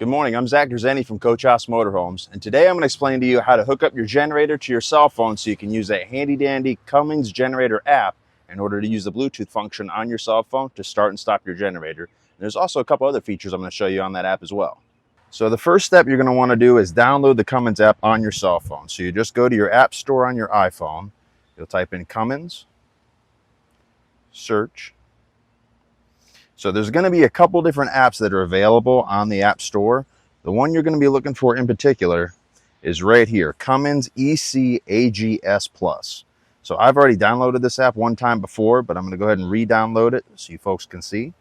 Good morning, I'm Zach Drzeni from Coach House Motorhomes, and today I'm going to explain to you how to hook up your generator to your cell phone so you can use that handy-dandy Cummins generator app in order to use the Bluetooth function on your cell phone to start and stop your generator. And there's also a couple other features I'm going to show you on that app as well. So the first step you're going to want to do is download the Cummins app on your cell phone. So you just go to your app store on your iPhone, you'll type in Cummins, search. So there's going to be a couple different apps that are available on the App Store. The one you're going to be looking for in particular is right here, Cummins EC-AGS Plus. So I've already downloaded this app one time before, but I'm going to go ahead and re-download it so you folks can see.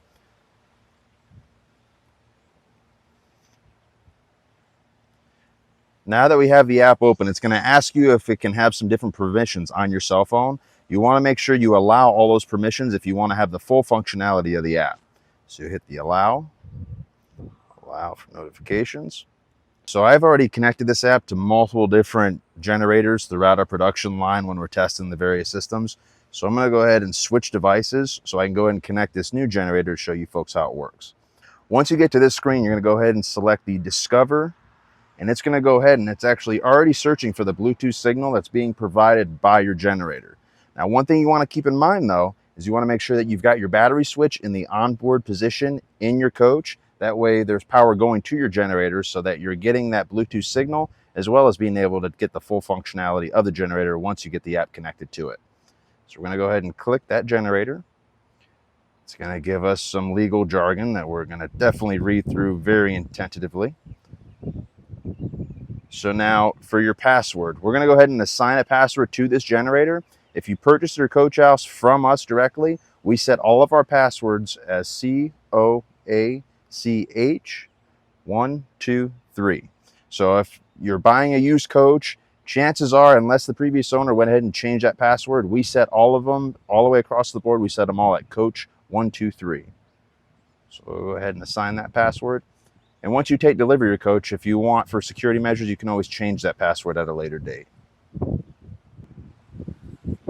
Now that we have the app open, it's going to ask you if it can have some different permissions on your cell phone. You want to make sure you allow all those permissions if you want to have the full functionality of the app. So you hit the allow for notifications. So I've already connected this app to multiple different generators throughout our production line when we're testing the various systems. So I'm going to go ahead and switch devices so I can go ahead and connect this new generator to show you folks how it works. Once you get to this screen, you're going to go ahead and select the Discover, and it's going to go ahead and it's actually already searching for the Bluetooth signal that's being provided by your generator. Now, one thing you want to keep in mind though is you want to make sure that you've got your battery switch in the onboard position in your coach. That way there's power going to your generator so that you're getting that Bluetooth signal as well as being able to get the full functionality of the generator once you get the app connected to it. So we're going to go ahead and click that generator. It's going to give us some legal jargon that we're going to definitely read through very attentively. So now for your password, we're going to go ahead and assign a password to this generator. If you purchase your coach house from us directly, we set all of our passwords as COACH123. So if you're buying a used coach, chances are, unless the previous owner went ahead and changed that password, we set all of them all the way across the board. We set them all at Coach123. So we'll go ahead and assign that password. And once you take delivery of your coach, if you want for security measures, you can always change that password at a later date.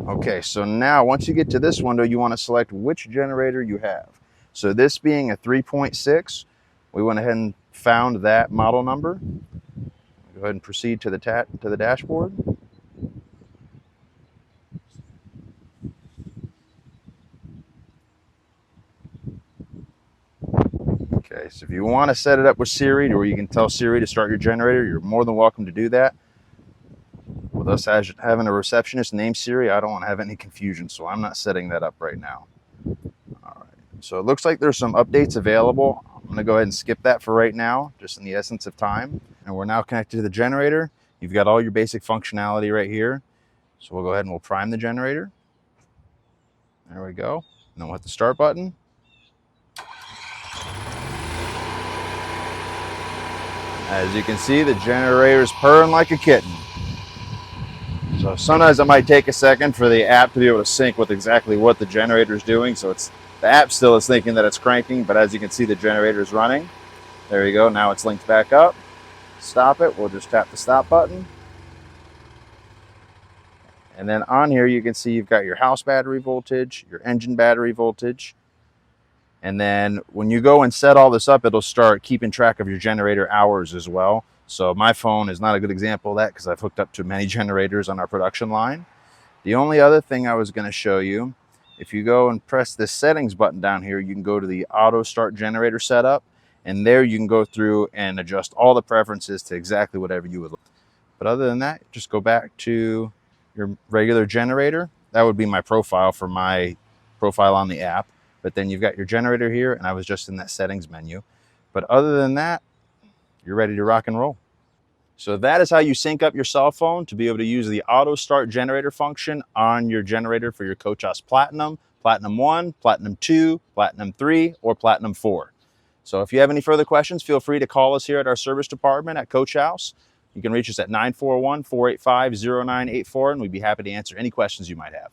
Okay, so now once you get to this window, you want to select which generator you have. So this being a 3.6, we went ahead and found that model number. Go ahead and proceed to the dashboard. Okay, so if you want to set it up with Siri, or you can tell Siri to start your generator, you're more than welcome to do that. With us having a receptionist named Siri, I don't want to have any confusion, so I'm not setting that up right now. All right, so it looks like there's some updates available. I'm going to go ahead and skip that for right now, just in the essence of time. And we're now connected to the generator. You've got all your basic functionality right here. So we'll go ahead and we'll prime the generator. There we go. And then we'll hit the start button. As you can see, the generator is purring like a kitten. So sometimes it might take a second for the app to be able to sync with exactly what the generator is doing. So the app still is thinking that it's cranking, but as you can see, the generator is running. There you go. Now it's linked back up. Stop it. We'll just tap the stop button. And then on here, you can see you've got your house battery voltage, your engine battery voltage. And then when you go and set all this up, it'll start keeping track of your generator hours as well. So my phone is not a good example of that because I've hooked up to many generators on our production line. The only other thing I was going to show you, if you go and press this settings button down here, you can go to the auto start generator setup, and there you can go through and adjust all the preferences to exactly whatever you would like. But other than that, just go back to your regular generator. That would be my profile for my profile on the app. But then you've got your generator here, and I was just in that settings menu. But other than that, you're ready to rock and roll. So that is how you sync up your cell phone to be able to use the auto start generator function on your generator for your Coach House Platinum, Platinum 1, Platinum 2, Platinum 3, or Platinum 4. So if you have any further questions, feel free to call us here at our service department at Coach House. You can reach us at 941-485-0984, and we'd be happy to answer any questions you might have.